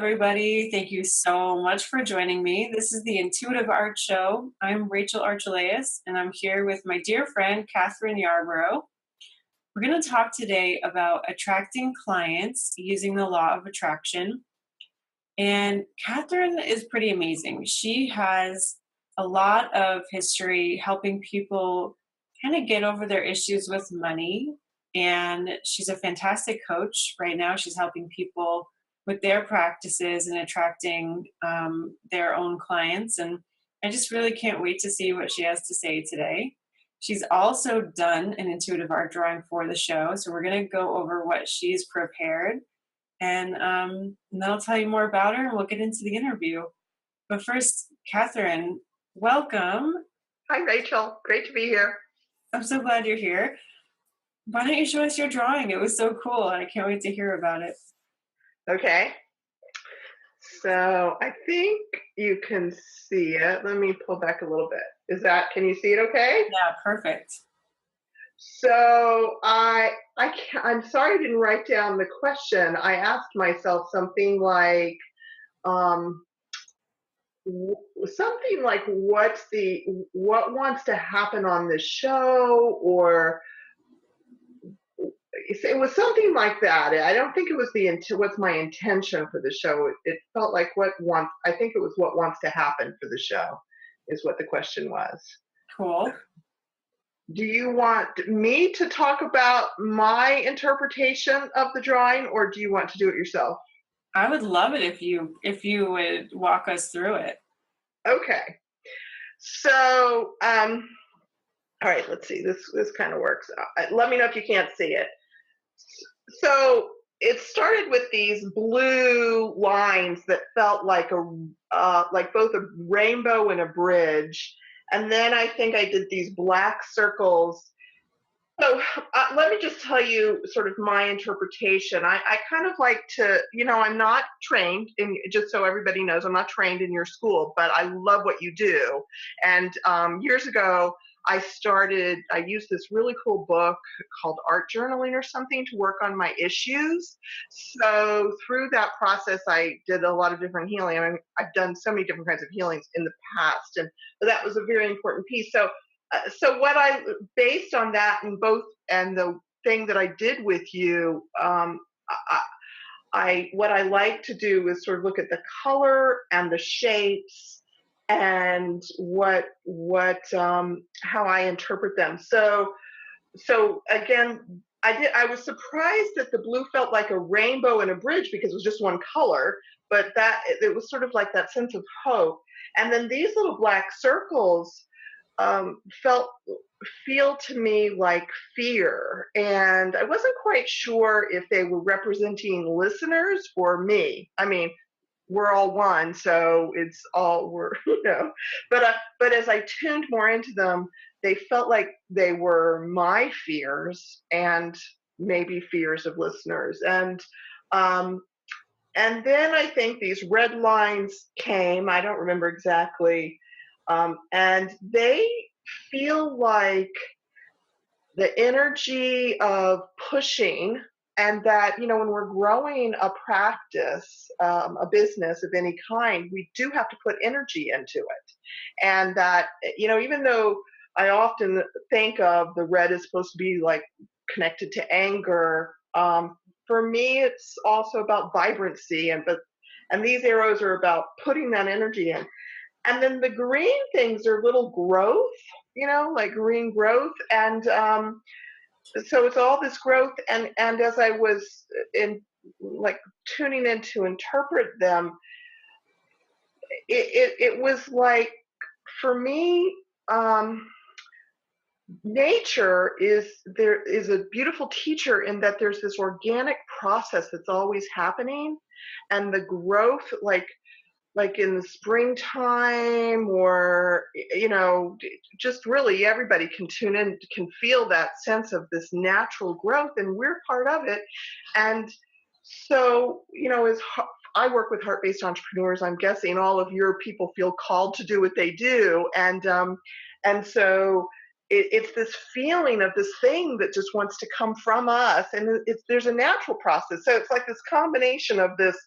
everybody. Thank you so much for joining me. This is the Intuitive Art Show. I'm Rachel Archelaus, and I'm here with my dear friend, Kathryn Yarborough. We're going to talk today about attracting clients using the law of attraction. And Kathryn is pretty amazing. She has a lot of history helping people kind of get over their issues with money. And she's a fantastic coach. Right now, she's helping people with their practices and attracting their own clients. And I just really can't wait to see what she has to say today. She's also done an intuitive art drawing for the show. So we're going to go over what she's prepared. And then I'll tell you more about her and we'll get into the interview. But first, Kathryn, welcome. Hi, Rachel. Great to be here. I'm so glad you're here. Why don't you show us your drawing? It was so cool. And I can't wait to hear about it. Okay. So I think you can see it. Let me pull back a little bit. Can you see it okay? Yeah, perfect. So I'm sorry I didn't write down the question. I asked myself something like, what wants to happen on this show, or it was something like that. I don't think it was what's my intention for the show. It felt like I think it was what wants to happen for the show is what the question was. Cool. Do you want me to talk about my interpretation of the drawing, or do you want to do it yourself? I would love it if you would walk us through it. Okay. So, all right, let's see. This kind of works. Let me know if you can't see it. So it started with these blue lines that felt like both a rainbow and a bridge. And then I think I did these black circles. So let me just tell you sort of my interpretation. I kind of like to, I'm not trained just so everybody knows, I'm not trained in your school, but I love what you do. And years ago, I used this really cool book called Art Journaling or something to work on my issues. So through that process, I did a lot of different healing. I mean, I've done so many different kinds of healings in the past, and that was a very important piece. So based on that and the thing that I did with you, what I like to do is sort of look at the color and the shapes and how I interpret them. So again, I was surprised that the blue felt like a rainbow and a bridge because it was just one color, but that it was sort of like that sense of hope. And then these little black circles feel to me like fear, and I wasn't quite sure if they were representing listeners or me. I mean, we're all one, so but as I tuned more into them, they felt like they were my fears and maybe fears of listeners. And then I think these red lines came. I don't remember exactly. And they feel like the energy of pushing, and that, when we're growing a practice, a business of any kind, we do have to put energy into it. And that, even though I often think of the red as supposed to be like connected to anger, for me, it's also about vibrancy, and these arrows are about putting that energy in. And then the green things are little growth, like green growth. And so it's all this growth. And as I was tuning in to interpret them, it was like, for me, nature is a beautiful teacher in that there's this organic process that's always happening. And the growth, like in the springtime, or just really everybody can tune in, can feel that sense of this natural growth, and we're part of it. And so as I work with heart-based entrepreneurs, I'm guessing all of your people feel called to do what they do, and so it's this feeling of this thing that just wants to come from us, and there's a natural process. So it's like this combination of this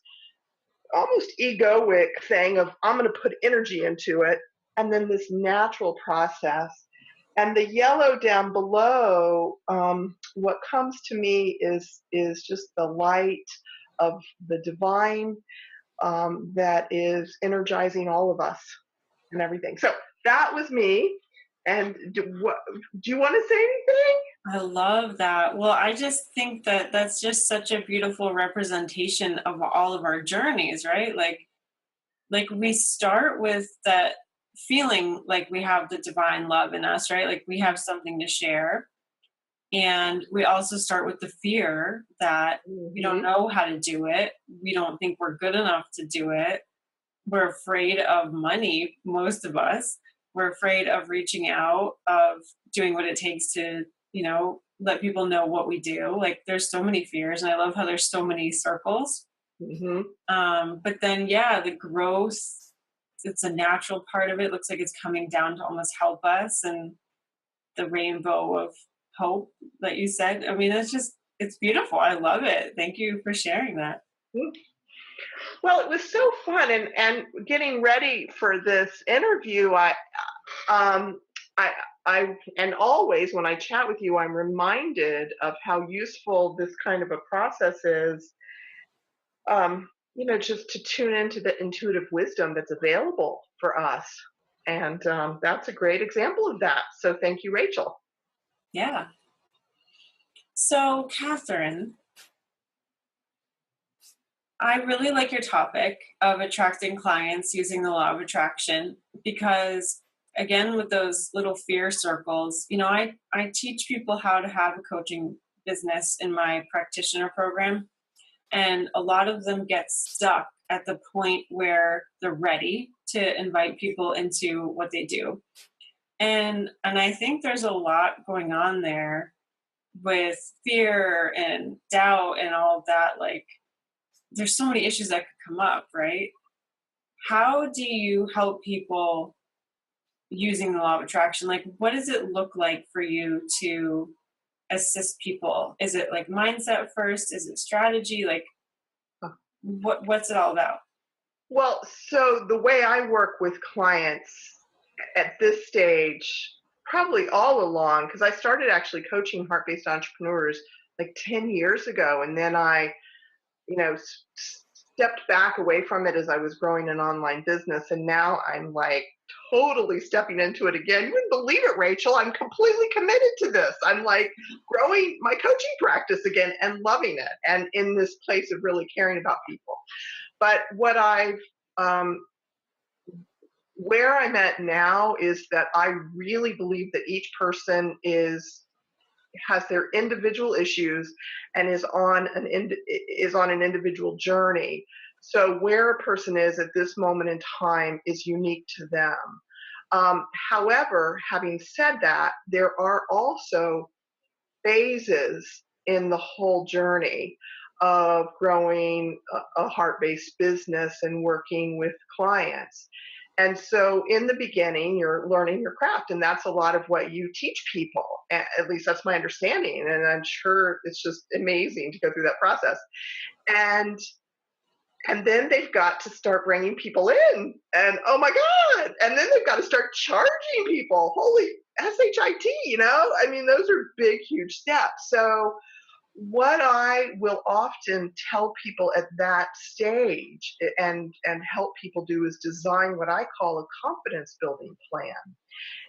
almost egoic thing of I'm going to put energy into it, and then this natural process. And the yellow down below, what comes to me is just the light of the divine, that is energizing all of us and everything. So that was me. And do you want to say anything? I love that. Well, I just think that that's just such a beautiful representation of all of our journeys, right? Like we start with that feeling like we have the divine love in us, right? Like we have something to share. And we also start with the fear that we don't Hmm. know how to do it. We don't think we're good enough to do it. We're afraid of money, most of us. We're afraid of reaching out, of doing what it takes to, let people know what we do. Like there's so many fears, and I love how there's so many circles. Hmm. But then, yeah, the growth, it's a natural part of it. Looks like it's coming down to almost help us, and the rainbow of hope that you said. I mean, it's beautiful. I love it. Thank you for sharing that. Well, it was so fun, and getting ready for this interview, um, I, and always when I chat with you, I'm reminded of how useful this kind of a process is. Just to tune into the intuitive wisdom that's available for us, and that's a great example of that. So thank you, Rachel. Yeah. So, Catherine, I really like your topic of attracting clients using the law of attraction because, again, with those little fear circles, I teach people how to have a coaching business in my practitioner program. And a lot of them get stuck at the point where they're ready to invite people into what they do. And I think there's a lot going on there with fear and doubt and all of that. Like, there's so many issues that could come up, right? How do you help people using the law of attraction? Like, what does it look like for you to assist people? Is it like mindset first? Is it strategy? Like, what's it all about? Well, so the way I work with clients at this stage, probably all along, because I started actually coaching heart-based entrepreneurs like 10 years ago, and then I stepped back away from it as I was growing an online business. And now I'm like totally stepping into it again. You wouldn't believe it, Rachel. I'm completely committed to this. I'm like growing my coaching practice again and loving it, and in this place of really caring about people. But um, where I'm at now is that I really believe that each person has their individual issues and is on an individual journey. So where a person is at this moment in time is unique to them. However, having said that, there are also phases in the whole journey of growing a heart-based business and working with clients. And so in the beginning, you're learning your craft, and that's a lot of what you teach people. At least that's my understanding. And I'm sure it's just amazing to go through that process. And and then they've got to start bringing people in, and oh my god, and then they've got to start charging people. Holy shit, I mean, those are big, huge steps. So what I will often tell people at that stage, and help people do, is design what I call a confidence building plan.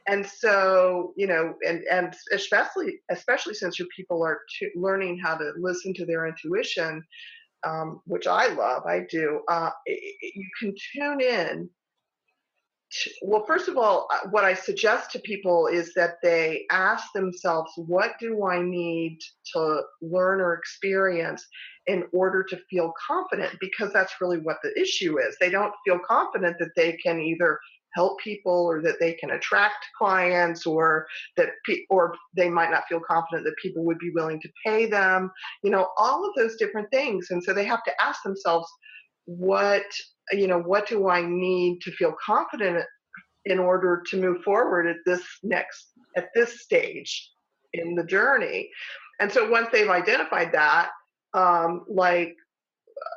And so, and especially since your people are learning how to listen to their intuition, which I love, I do. You can tune in. Well, first of all, what I suggest to people is that they ask themselves, what do I need to learn or experience in order to feel confident? Because that's really what the issue is. They don't feel confident that they can either help people, or that they can attract clients, or or they might not feel confident that people would be willing to pay them, all of those different things. And so they have to ask themselves, what what do I need to feel confident in order to move forward at this stage in the journey. And so once they've identified that, like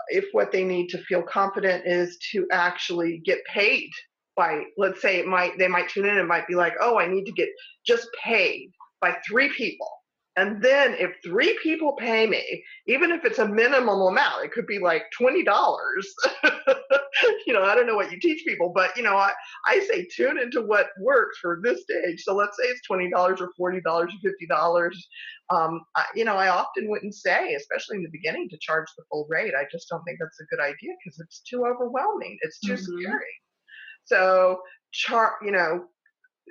if what they need to feel confident is to actually get paid by, let's say they might tune in and might be like, oh, I need to get just paid by 3 people. And then if 3 people pay me, even if it's a minimum amount, it could be like $20. I don't know what you teach people, but I say tune into what works for this stage. So let's say it's $20 or $40 or $50. I often wouldn't say, especially in the beginning, to charge the full rate. I just don't think that's a good idea because it's too overwhelming. It's too Mm-hmm. scary. So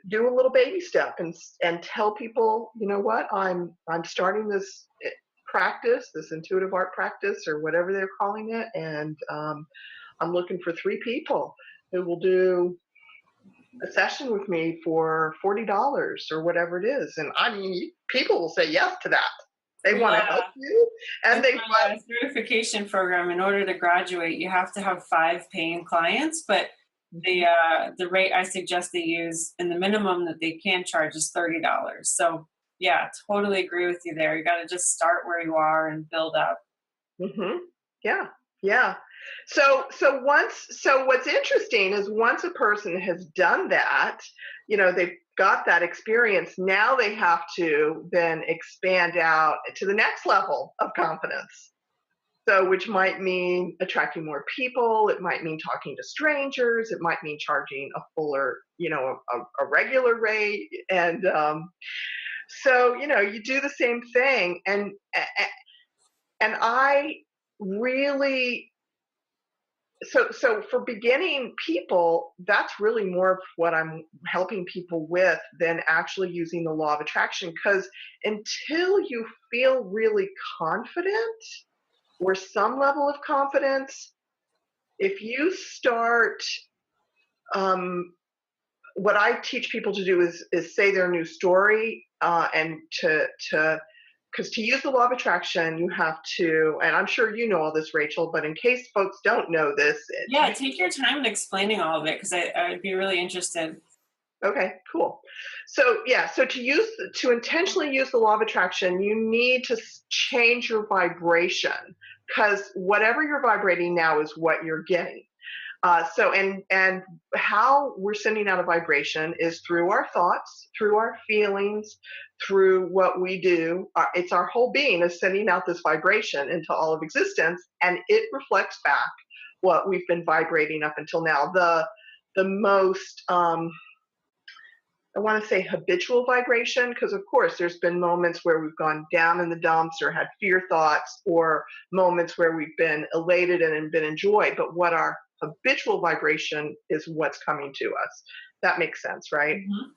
do a little baby step and tell people, you know what, I'm starting this practice, this intuitive art practice, or whatever they're calling it, and I'm looking for 3 people who will do a session with me for $40 or whatever it is. And I mean, people will say yes to that. They want to help Yeah. you, and And they for want. the certification program, in order to graduate, you have to have 5 paying clients, but the rate I suggest they use and the minimum that they can charge is $30. So yeah, totally agree with you there. You got to just start where you are and build up. Hmm. Yeah, yeah. So what's interesting is once a person has done that, they've got that experience. Now they have to then expand out to the next level of confidence. So, which might mean attracting more people. It might mean talking to strangers. It might mean charging a fuller, a regular rate. And so, you do the same thing. And I really, so for beginning people, that's really more of what I'm helping people with than actually using the law of attraction. Because until you feel really confident or some level of confidence, if you start, what I teach people to do is say their new story, and because to use the law of attraction, you have to, and I'm sure you know all this, Rachel, but in case folks don't know this, Yeah, take your time in explaining all of it because I'd be really interested. okay, cool. So yeah, so to intentionally use the law of attraction, you need to change your vibration, because whatever you're vibrating now is what you're getting. And how we're sending out a vibration is through our thoughts, through our feelings, through what we do. It's our whole being is sending out this vibration into all of existence, and it reflects back what we've been vibrating up until now. The most I want to say habitual vibration, because of course there's been moments where we've gone down in the dumps or had fear thoughts, or moments where we've been elated and been in joy. But what our habitual vibration is what's coming to us. That makes sense, right? Mhm.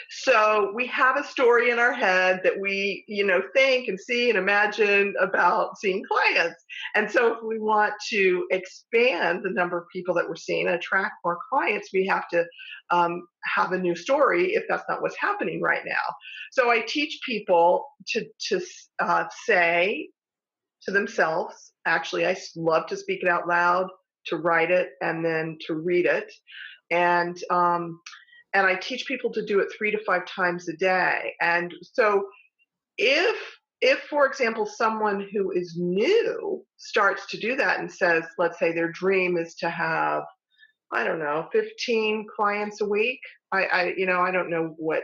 So we have a story in our head that we, think and see and imagine about seeing clients. And so if we want to expand the number of people that we're seeing, attract more clients, we have to have a new story if that's not what's happening right now. So I teach people to say to themselves, actually, I love to speak it out loud, to write it, and then to read it. And I teach people to do it 3 to 5 times a day. And so if for example someone who is new starts to do that and says, let's say their dream is to have, I don't know, 15 clients a week. I don't know what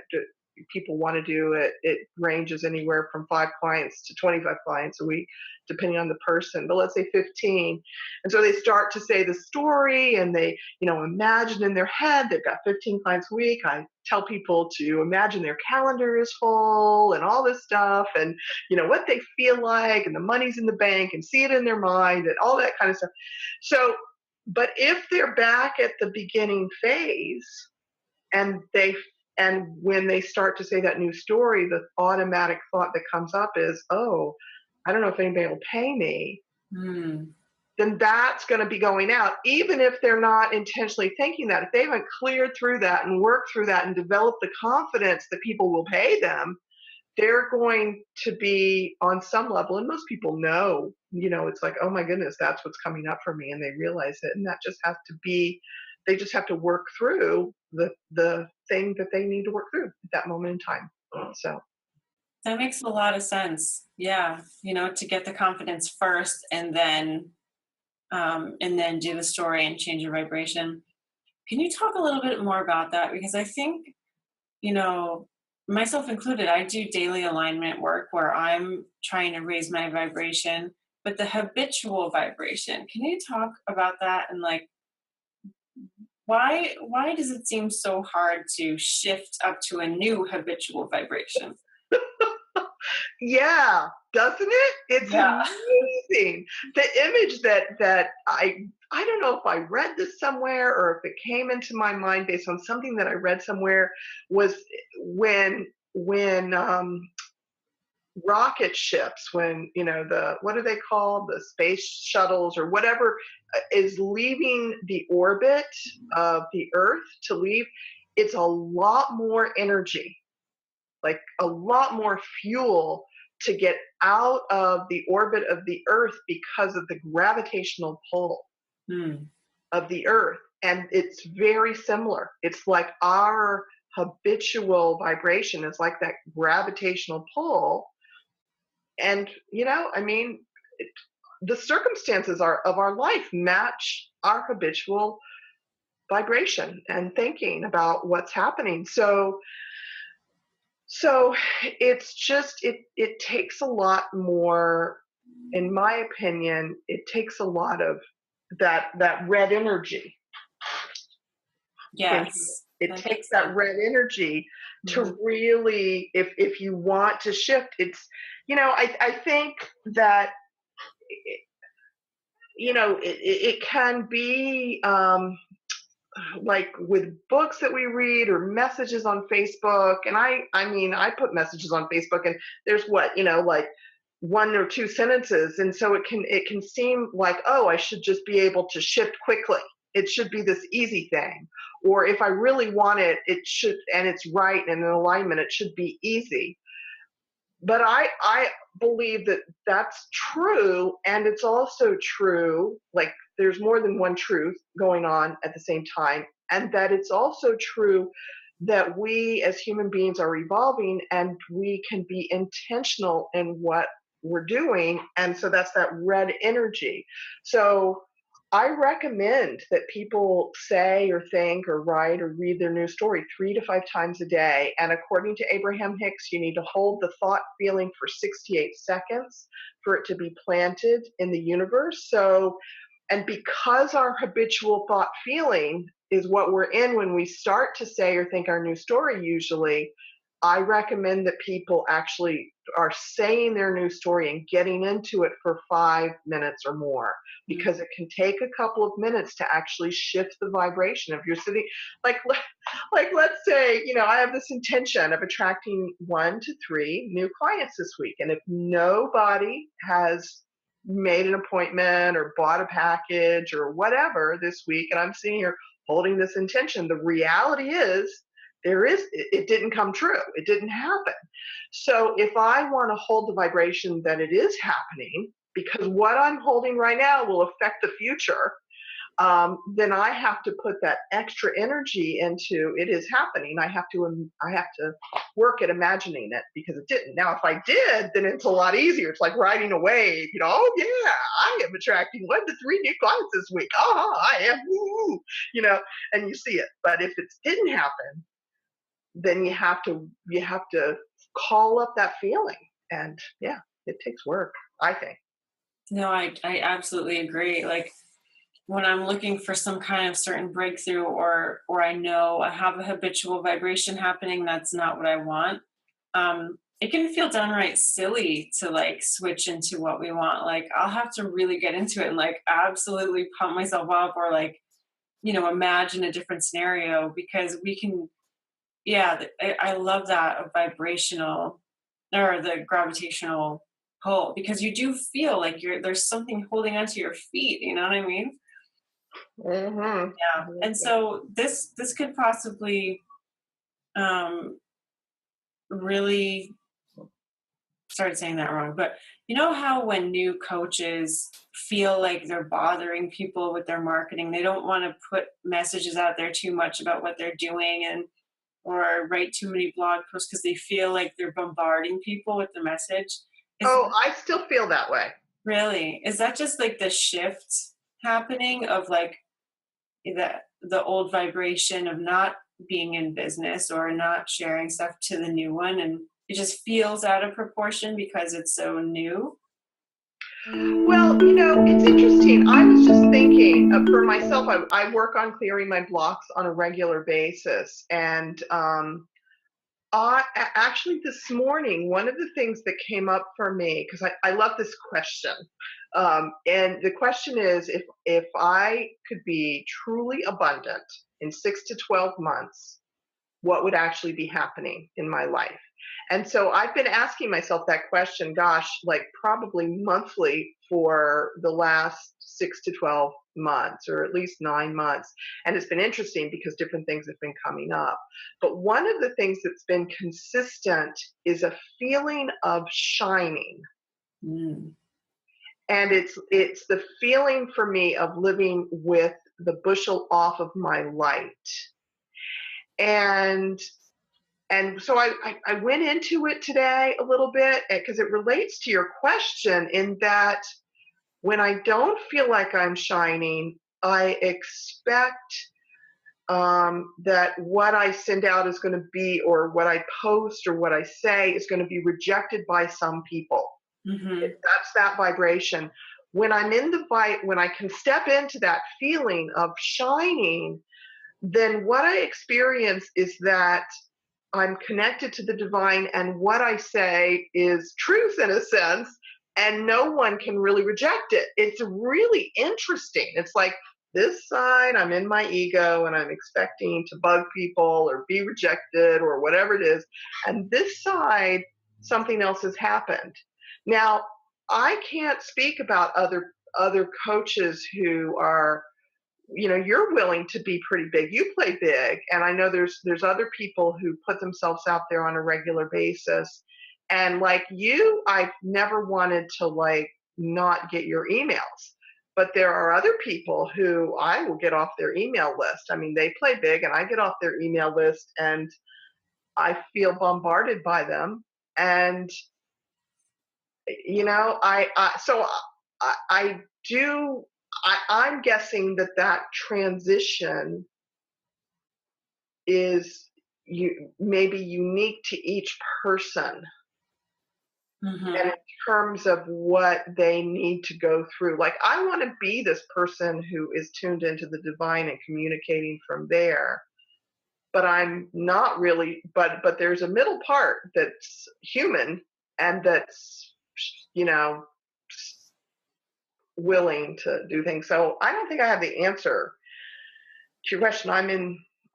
people want to do. It ranges anywhere from 5 clients to 25 clients a week, depending on the person. But let's say 15. And so they start to say the story, and they, imagine in their head they've got 15 clients a week. I tell people to imagine their calendar is full and all this stuff, and what they feel like, and the money's in the bank, and see it in their mind, and all that kind of stuff. So, but if they're back at the beginning phase, and when they start to say that new story, the automatic thought that comes up is, oh, I don't know if anybody will pay me. Mm. Then that's going to be going out, even if they're not intentionally thinking that. If they haven't cleared through that and worked through that and developed the confidence that people will pay them, they're going to be on some level. And most people know, it's like, oh my goodness, that's what's coming up for me. And they realize it. And that just has to be, they just have to work through the thing that they need to work through at that moment in time. So That makes a lot of sense. Yeah. To get the confidence first and then do the story and change your vibration. Can you talk a little bit more about that? Because I think, you know, myself included, I do daily alignment work where I'm trying to raise my vibration, but the habitual vibration, can you talk about that and like why does it seem so hard to shift up to a new habitual vibration? Yeah, doesn't it? It's Yeah. amazing. The image that I don't know if I read this somewhere or if it came into my mind based on something that I read somewhere was when rocket ships, when the what are they called, the space shuttles or whatever, is leaving the orbit of the earth to leave. It's a lot more energy, like a lot more fuel to get out of the orbit of the earth because of the gravitational pull Hmm. of the earth. And it's very similar. It's like our habitual vibration is like that gravitational pull. And I mean, it, the circumstances of our life match our habitual vibration and thinking about what's happening. So it's just it takes a lot more, in my opinion, it takes a lot of that red energy in here. Yes, It that takes makes that sense. red energy Mhm. to really, if you want to shift, it's I think that it can be like with books that we read or messages on Facebook. And I mean, I put messages on Facebook and there's what, like one or two sentences. And so it can seem like, oh, I should just be able to shift quickly. It should be this easy thing. Or if I really want it, it should, and it's right and in alignment, it should be easy. But I believe that that's true, and it's also true, like there's more than one truth going on at the same time, and that it's also true that we as human beings are evolving and we can be intentional in what we're doing. And so that's that red energy. So I recommend that people say or think or write or read their news story 3 to 5 times a day. And according to Abraham Hicks, you need to hold the thought feeling for 68 seconds for it to be planted in the universe. So, and because our habitual thought feeling is what we're in when we start to say or think our new story, usually, I recommend that people actually are saying their new story and getting into it for 5 minutes or more, because it can take a couple of minutes to actually shift the vibration. If you're sitting, like, like let's say, I have this intention of attracting 1 to 3 new clients this week, and if nobody has made an appointment or bought a package or whatever this week, and I'm sitting here holding this intention, the reality is it didn't come true. It didn't happen. So if I want to hold the vibration that it is happening, because what I'm holding right now will affect the future, then I have to put that extra energy into it is happening. I have to work at imagining it, because it didn't. Now, if I did, then it's a lot easier. It's like riding a wave. Oh yeah, I am attracting 1 to 3 new clients this week. Oh, I am. Woo, and you see it. But if it didn't happen, then you have to call up that feeling, and yeah, it takes work, I think. No, I absolutely agree. Like when I'm looking for some kind of certain breakthrough or I know I have a habitual vibration happening that's not what I want, it can feel downright silly to like switch into what we want. Like I'll have to really get into it and like absolutely pump myself up or like, imagine a different scenario because we can, yeah, I love that vibrational or the gravitational pull because you do feel like there's something holding onto your feet. You know what I mean? Hmm. Yeah. And so this could possibly um, really started saying that wrong, but you know how when new coaches feel like they're bothering people with their marketing, they don't want to put messages out there too much about what they're doing, and or write too many blog posts because they feel like they're bombarding people with the message. Is Oh, I still feel that way. really, is that just like the shift happening of like the old vibration of not being in business or not sharing stuff to the new one, and it just feels out of proportion because it's so new? Well, it's interesting. I was just thinking for myself, I work on clearing my blocks on a regular basis. And actually, this morning, one of the things that came up for me, because I love this question. And the question is, if I could be truly abundant in 6 to 12 months, what would actually be happening in my life? And so I've been asking myself that question, gosh, like probably monthly for the last 6 to 12 months, or at least 9 months. And it's been interesting because different things have been coming up. But one of the things that's been consistent is a feeling of shining. Mm. And it's the feeling for me of living with the bushel off of my light. And so I went into it today a little bit because it relates to your question, in that when I don't feel like I'm shining, I expect that what I send out is going to be, or what I post or what I say is going to be rejected by some people. Hmm. That's that vibration. When when I can step into that feeling of shining, then what I experience is that I'm connected to the divine, and what I say is truth in a sense, and no one can really reject it. It's really interesting. It's like this side, I'm in my ego and I'm expecting to bug people or be rejected or whatever it is. And this side, something else has happened. Now, I can't speak about other coaches who are, you're willing to be pretty big. You play big, and I know there's other people who put themselves out there on a regular basis. And like you, I've never wanted to like not get your emails. But there are other people who I will get off their email list. I mean, they play big and I get off their email list and I feel bombarded by them. And I do. I'm guessing that transition is maybe unique to each person, Hmm. and in terms of what they need to go through. Like, I want to be this person who is tuned into the divine and communicating from there, but I'm not really. But there's a middle part that's human and that's you know willing to do things. So I don't think I have the answer to your question.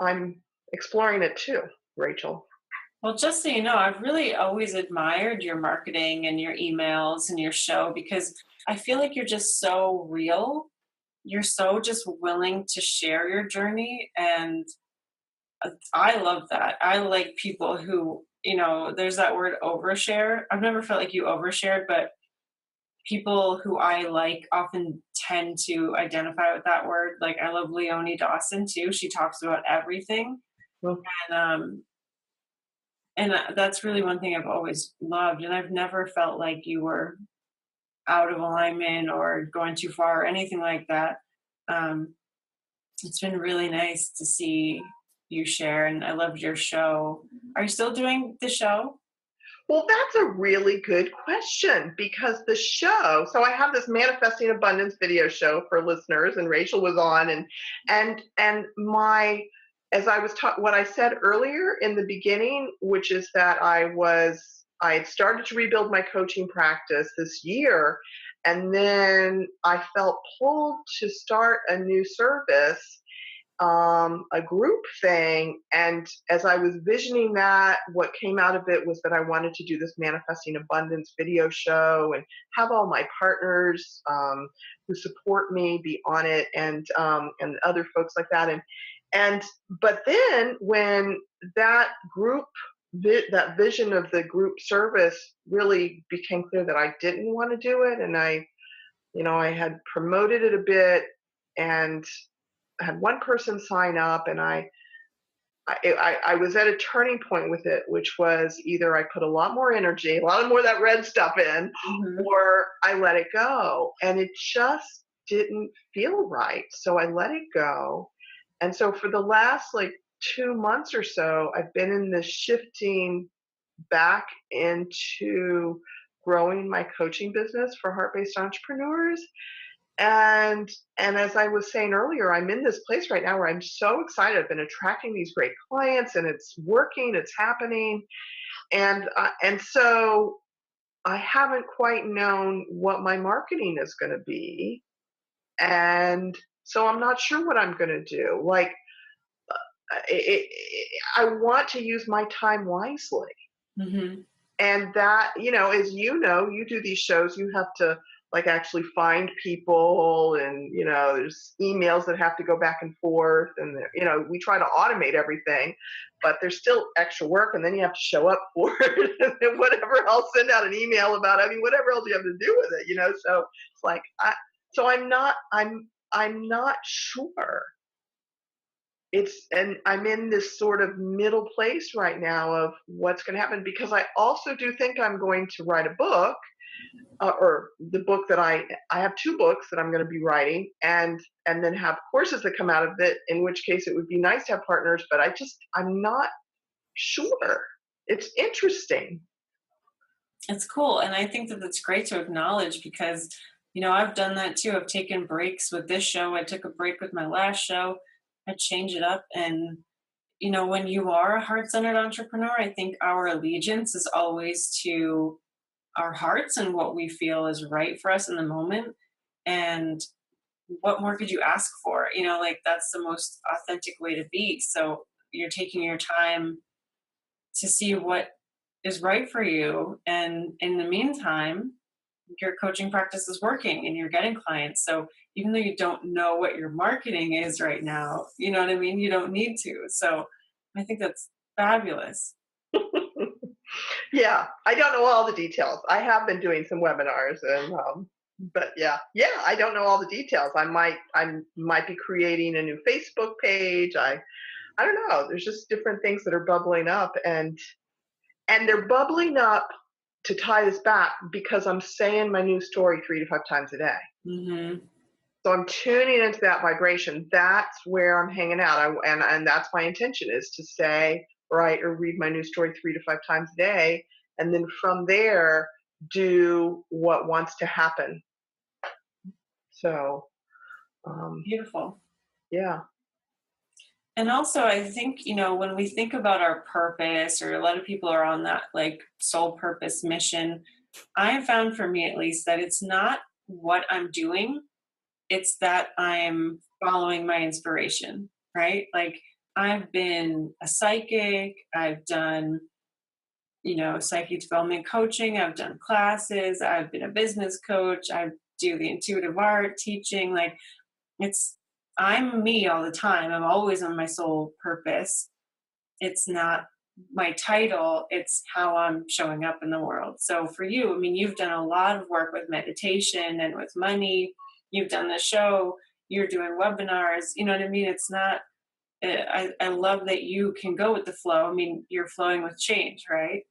I'm exploring it too, Rachel. Well, just so you know, I've really always admired your marketing and your emails and your show because I feel like you're just so real. You're so just willing to share your journey. And I love that. I like people who, there's that word overshare. I've never felt like you overshared, but people who I like often tend to identify with that word. Like I love Leonie Dawson too. She talks about everything. Well, And that's really one thing I've always loved, and I've never felt like you were out of alignment or going too far or anything like that. Um, it's been really nice to see you share, and I loved your show. Are you still doing the show? well, that's a really good question, because the show, so I have this manifesting abundance video show for listeners, and Rachel was on, and my, as I was taught, what I said earlier in the beginning, which is that I had started to rebuild my coaching practice this year, and then I felt pulled to start a new service, a group thing. And as I was visioning that, what came out of it was that I wanted to do this manifesting abundance video show and have all my partners who support me be on it, and other folks like that. And but then when that group, that vision of the group service really became clear that I didn't want to do it, and I had promoted it a bit and had one person sign up, and I I was at a turning point with it, which was either I put a lot more energy, a lot more of that red stuff in, Hmm. or I let it go. And it just didn't feel right. So I let it go. And so for the last like 2 months or so, I've been in this shifting back into growing my coaching business for heart-based entrepreneurs. And as I was saying earlier, I'm in this place right now where I'm so excited. I've been attracting these great clients, and it's working, it's happening. And so I haven't quite known what my marketing is going to be, and so I'm not sure what I'm going to do. Like, I want to use my time wisely. Hmm. And that, as you know, you do these shows, you have to like actually find people, and there's emails that have to go back and forth, and we try to automate everything, but there's still extra work, and then you have to show up for it, and then whatever else, send out an email about it. I mean, whatever else you have to do with it. So it's like I'm not sure. And I'm in this sort of middle place right now of what's going to happen, because I also do think I'm going to write a book, or the book that I have two books that I'm going to be writing, and then have courses that come out of it, in which case it would be nice to have partners, but I'm not sure. It's interesting. It's cool. And I think that it's great to acknowledge because, I've done that too. I've taken breaks with this show. I took a break with my last show. I change it up. And, when you are a heart centered entrepreneur, I think our allegiance is always to our hearts and what we feel is right for us in the moment. And what more could you ask for? Like that's the most authentic way to be. So you're taking your time to see what is right for you. And in the meantime, your coaching practice is working and you're getting clients. So even though you don't know what your marketing is right now, you know what I mean? You don't need to. So I think that's fabulous. Yeah, I don't know all the details. I have been doing some webinars, and but yeah, I don't know all the details. I might be creating a new Facebook page. I don't know. There's just different things that are bubbling up, and they're bubbling up to tie this back because I'm saying my new story 3 to 5 times a day. Hmm. So I'm tuning into that vibration. That's where I'm hanging out. And that's my intention, is to say, write or read my new story 3 to 5 times a day. And then from there, do what wants to happen. So, um, Beautiful. yeah. And also, I think, when we think about our purpose, or a lot of people are on that like soul purpose mission, I have found for me at least that it's not what I'm doing, it's that I'm following my inspiration, right? Like I've been a psychic, I've done, psychic development coaching, I've done classes, I've been a business coach, I do the intuitive art teaching. Like it's, I'm me all the time. I'm always on my soul purpose. It's not my title, it's how I'm showing up in the world. So for you, I mean, you've done a lot of work with meditation and with money. You've done the show, you're doing webinars. You know what I mean? It's not, I love that you can go with the flow. I mean, you're flowing with change, right?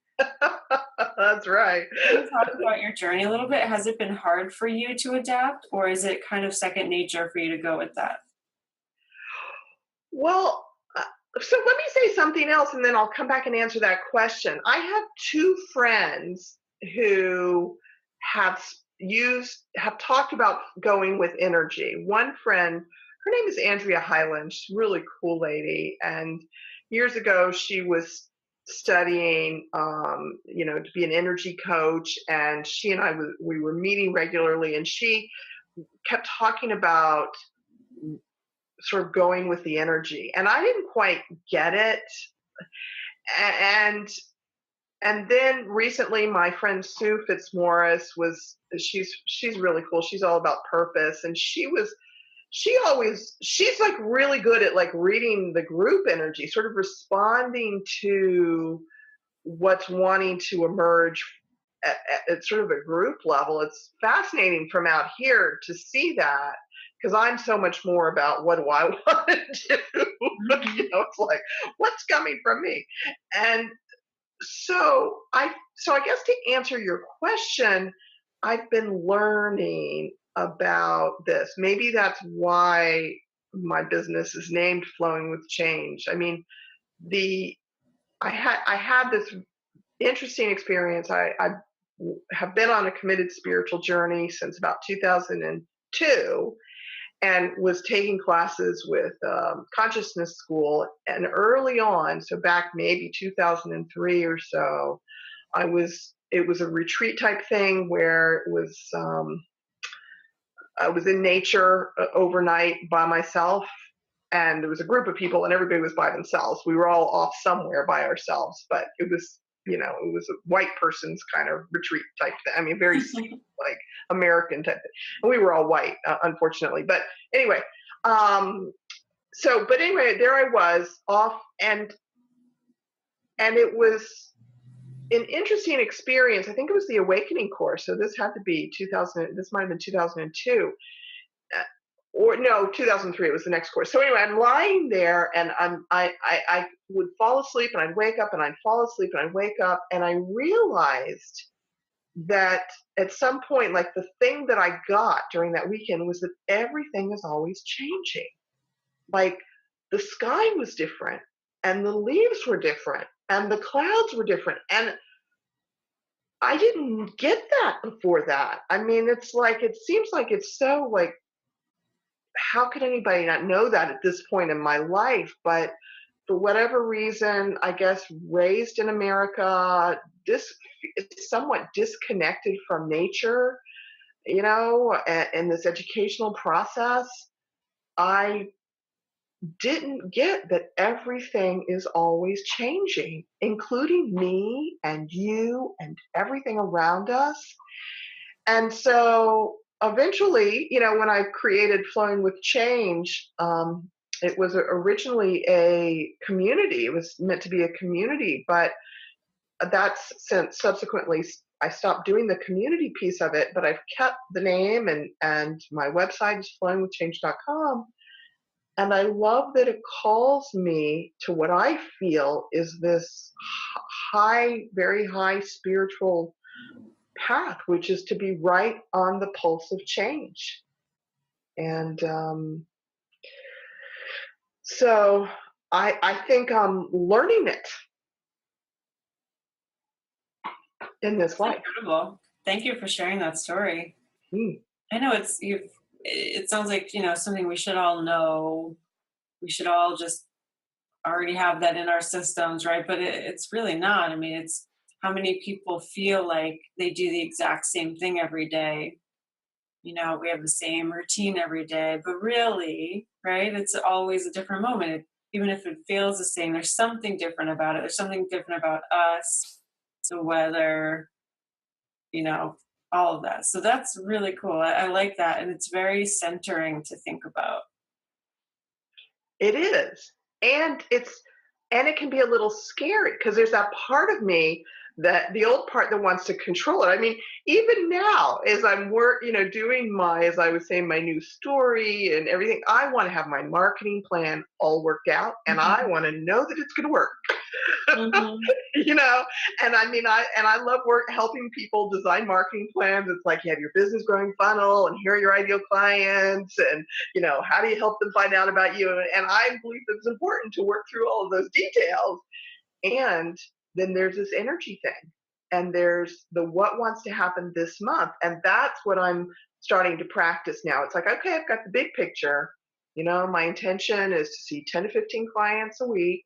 That's right. Can you talk about your journey a little bit? Has it been hard for you to adapt, or is it kind of second nature for you to go with that? Well, so let me say something else, and then I'll come back and answer that question. I have two friends who have have talked about going with energy. One friend, her name is Andrea Highland. She's a really cool lady, and years ago she was studying, to be an energy coach, and she and we were meeting regularly, and she kept talking about sort of going with the energy, and I didn't quite get it. And and then recently my friend Sue Fitzmaurice she's really cool. She's all about purpose, and she's like really good at like reading the group energy, sort of responding to what's wanting to emerge at sort of a group level. It's fascinating from out here to see that, because I'm so much more about what do I want to do. Mhm. It's like what's coming from me, and so I guess to answer your question, I've been learning about this. Maybe that's why my business is named Flowing with Change. I mean, the I had this interesting experience. I have been on a committed spiritual journey since about 2002 and was taking classes with consciousness school. And early on, so back maybe 2003 or so, it was a retreat type thing where it was I was in nature overnight by myself, and there was a group of people, and everybody was by themselves. We were all off somewhere by ourselves, but it was a white person's kind of retreat type thing. I mean, very like American type thing. And we were all white, unfortunately. But anyway, um, but anyway, there I was off, and it was an interesting experience. I think it was the Awakening course. So this had to be 2000. This might have been 2002, or no, 2003. It was the next course. So anyway, I'm lying there, and I would fall asleep, and I'd wake up, and I'd fall asleep, and I'd wake up, and I realized that at some point, like the thing that I got during that weekend was that everything is always changing. Like the sky was different, and the leaves were different, and the clouds were different, and I didn't get that before that. I mean, it's like it seems like it's so like how could anybody not know that at this point in my life? But for whatever reason, I guess raised in America, this somewhat disconnected from nature, and this educational process, I didn't get that everything is always changing, including me and you and everything around us. And so eventually, when I created Flowing with Change, it was originally a community. It was meant to be a community, but that's since subsequently I stopped doing the community piece of it, but I've kept the name, and my website is flowingwithchange.com. And I love that it calls me to what I feel is this high, very high spiritual path, which is to be right on the pulse of change. And so I think I'm learning it in this That's life. incredible. Thank you for sharing that story. Mm. I know it sounds like, something we should all know. We should all just already have that in our systems, right? But it's really not. I mean, it's how many people feel like they do the exact same thing every day. We have the same routine every day, but really, right? It's always a different moment. Even if it feels the same, there's something different about it. There's something different about us, the weather, you know, all of that. So that's really cool. I like that. And it's very centering to think about. It is. And it can be a little scary because there's that part of me, that the old part that wants to control it. I mean, even now as I'm doing as I was saying, my new story and everything, I want to have my marketing plan all worked out, and I Mhm. want to know that it's going to work. Mhm. you know and I love helping people design marketing plans. It's like you have your business growing funnel, and here are your ideal clients, and how do you help them find out about you, and I believe it's important to work through all of those details. And then there's this energy thing, and there's the what wants to happen this month, and that's what I'm starting to practice now. It's like, okay, I've got the big picture. My intention is to see 10 to 15 clients a week,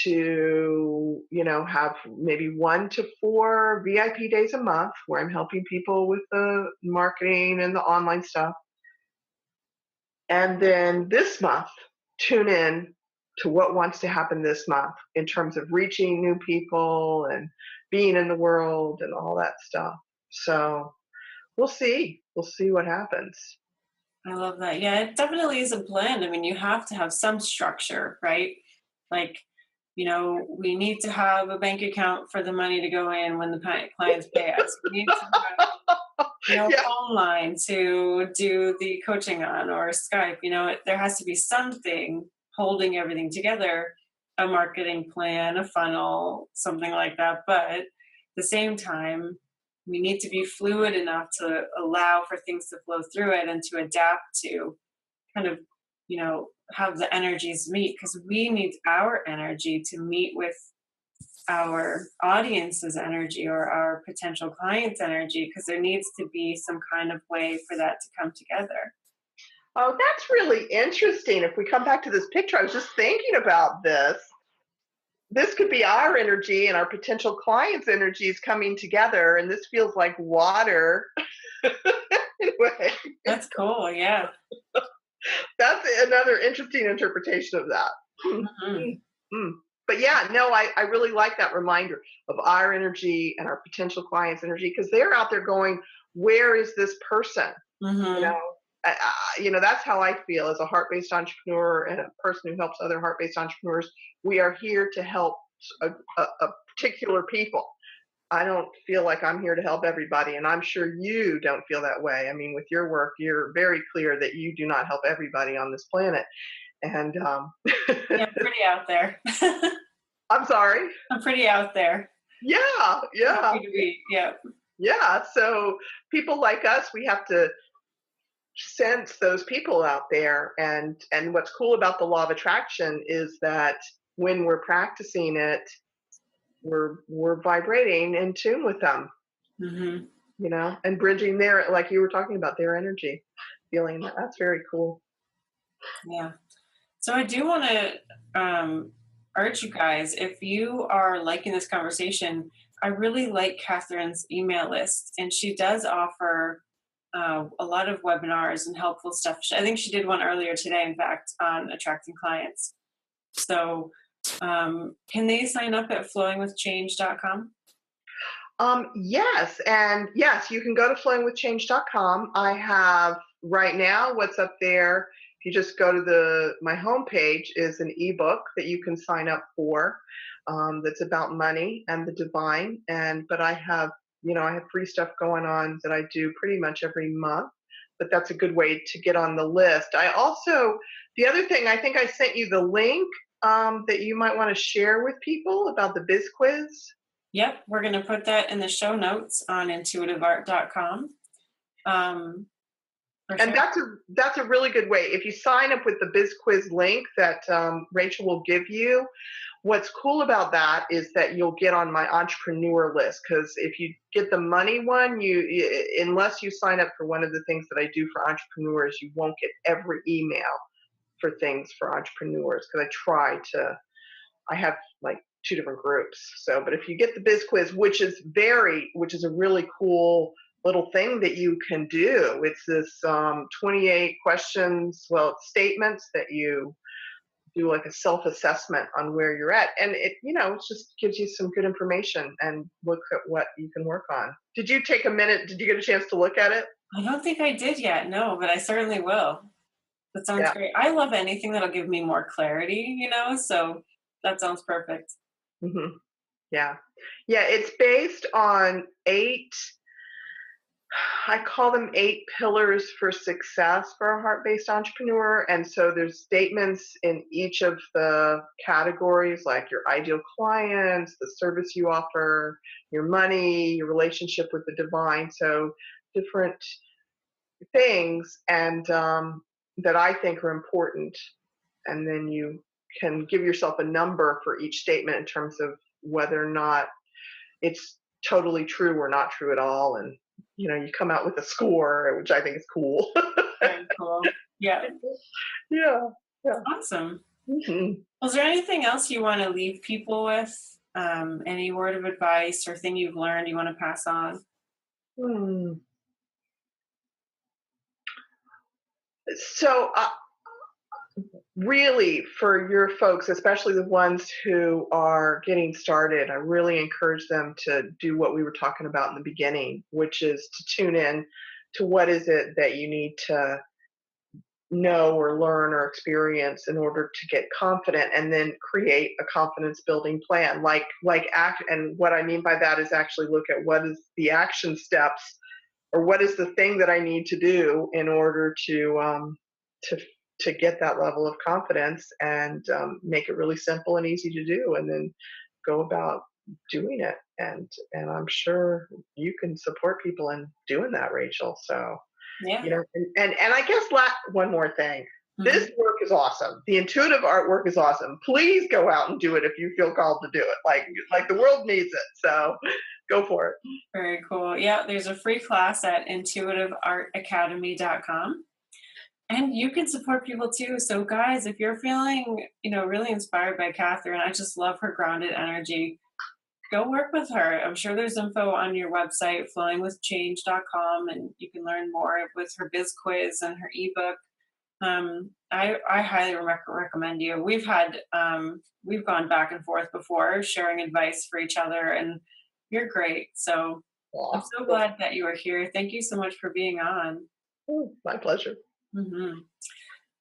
to have maybe 1 to 4 VIP days a month where I'm helping people with the marketing and the online stuff. And then this month, tune in to what wants to happen this month in terms of reaching new people and being in the world and all that stuff. So we'll see. We'll see what happens. I love that. Yeah, it definitely is a blend. I mean, you have to have some structure, right? Like, we need to have a bank account for the money to go in when the clients pay us. We need to have Yeah. phone line to do the coaching on or Skype. There has to be something holding everything together, a marketing plan, a funnel, something like that. But at the same time, we need to be fluid enough to allow for things to flow through it and to adapt to kind of, have the energies meet, because we need our energy to meet with our audience's energy or our potential clients' energy, because there needs to be some kind of way for that to come together. Oh, that's really interesting. If we come back to this picture, I was just thinking about this. This could be our energy and our potential clients' energies coming together, and this feels like water. Anyway, That's cool. Yeah. that's another interesting interpretation of that. Hmm, Hmm. mm, mm. But yeah, no, I really like that reminder of our energy and our potential clients' energy, because they're out there going, where is this person? You know, Hmm. that's how I feel as a heart-based entrepreneur and a person who helps other heart-based entrepreneurs. We are here to help a particular people. I don't feel like I'm here to help everybody, and I'm sure you don't feel that way. I mean, with your work, you're very clear that you do not help everybody on this planet. And Yeah, I'm pretty out there. I'm sorry. I'm pretty out there. Yeah, yeah, Happy to be. Yeah. yeah. So people like us, we have to sense those people out there. And what's cool about the law of attraction is that when we're practicing it, we're vibrating in tune with them, Hmm. and bridging their, like you were talking about, their energy, feeling that. That's very cool. Yeah. So I do want to urge you guys, if you are liking this conversation, I really like Kathryn's email list, and she does offer a lot of webinars and helpful stuff. I think she did one earlier today, in fact, on attracting clients. So can they sign up at flowingwithchange.com? Yes, and yes, you can go to flowingwithchange.com. I have right now what's up there. If you just go to my homepage, is an ebook that you can sign up for. That's about money and the divine. But I have free stuff going on that I do pretty much every month. But that's a good way to get on the list. The other thing, I think I sent you the link that you might want to share with people about the Biz Quiz. Yep, we're going to put that in the show notes on intuitiveart.com. And that's a really good way. If you sign up with the Biz Quiz link that Rachel will give you, what's cool about that is that you'll get on my entrepreneur list. Because if you get the money one, unless you sign up for one of the things that I do for entrepreneurs, you won't get every email for things for entrepreneurs. Because I have like 2 different groups. So, but if you get the Biz Quiz, which is a really cool little thing that you can do. It's this 28 questions, statements that you do, like a self-assessment on where you're at, and it just gives you some good information and look at what you can work on. Did you take a minute? Did you get a chance to look at it? I don't think I did yet, no, but I certainly will. That sounds Yeah. great. I love anything that'll give me more clarity, so that sounds perfect. Hmm. Yeah. Yeah. It's based on 8. I call them 8 pillars for success for a heart-based entrepreneur. And so there's statements in each of the categories, like your ideal clients, the service you offer, your money, your relationship with the divine. So different things, and that I think are important. And then you can give yourself a number for each statement in terms of whether or not it's totally true or not true at all. And you come out with a score, which I think is cool. Very cool. Yeah. Yeah, yeah. Awesome. Hmm. Was there anything else you want to leave people with? Any word of advice or thing you've learned you want to pass on? Hmm. So, really, for your folks, especially the ones who are getting started, I really encourage them to do what we were talking about in the beginning, which is to tune in to what is it that you need to know or learn or experience in order to get confident, and then create a confidence building plan, like act. And what I mean by that is actually look at what is the action steps or what is the thing that I need to do in order to to get that level of confidence, and make it really simple and easy to do, and then go about doing it. And I'm sure you can support people in doing that, Rachel. So Yeah. and I guess one more thing. Mhm. This work is awesome. The intuitive artwork is awesome. Please go out and do it if you feel called to do it. Like the world needs it. So go for it. Very cool. Yeah, there's a free class at intuitiveartacademy.com. And you can support people too. So guys, if you're feeling, really inspired by Kathryn, I just love her grounded energy. Go work with her. I'm sure there's info on your website, flowingwithchange.com, and you can learn more with her Biz Quiz and her ebook. I highly recommend you. We've gone back and forth before, sharing advice for each other, and you're great. So I'm so glad that you are here. Thank you so much for being on. My pleasure. Mm-hmm.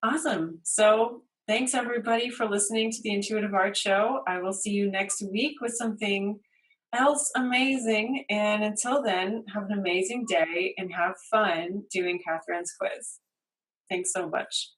Awesome. So thanks everybody for listening to the Intuitive Art Show. I will see you next week with something else amazing. And until then, have an amazing day and have fun doing Kathryn's quiz. Thanks so much.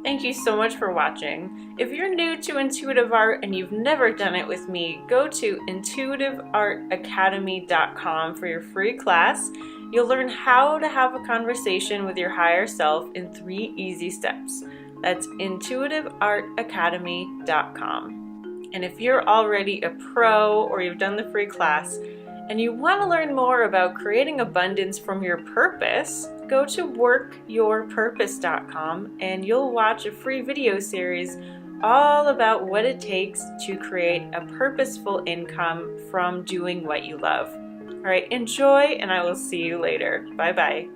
Thank you so much for watching. If you're new to intuitive art and you've never done it with me, go to intuitiveartacademy.com for your free class. You'll learn how to have a conversation with your higher self in 3 easy steps. That's intuitiveartacademy.com. And if you're already a pro or you've done the free class and you want to learn more about creating abundance from your purpose, go to workyourpurpose.com and you'll watch a free video series all about what it takes to create a purposeful income from doing what you love. All right, enjoy, and I will see you later. Bye-bye.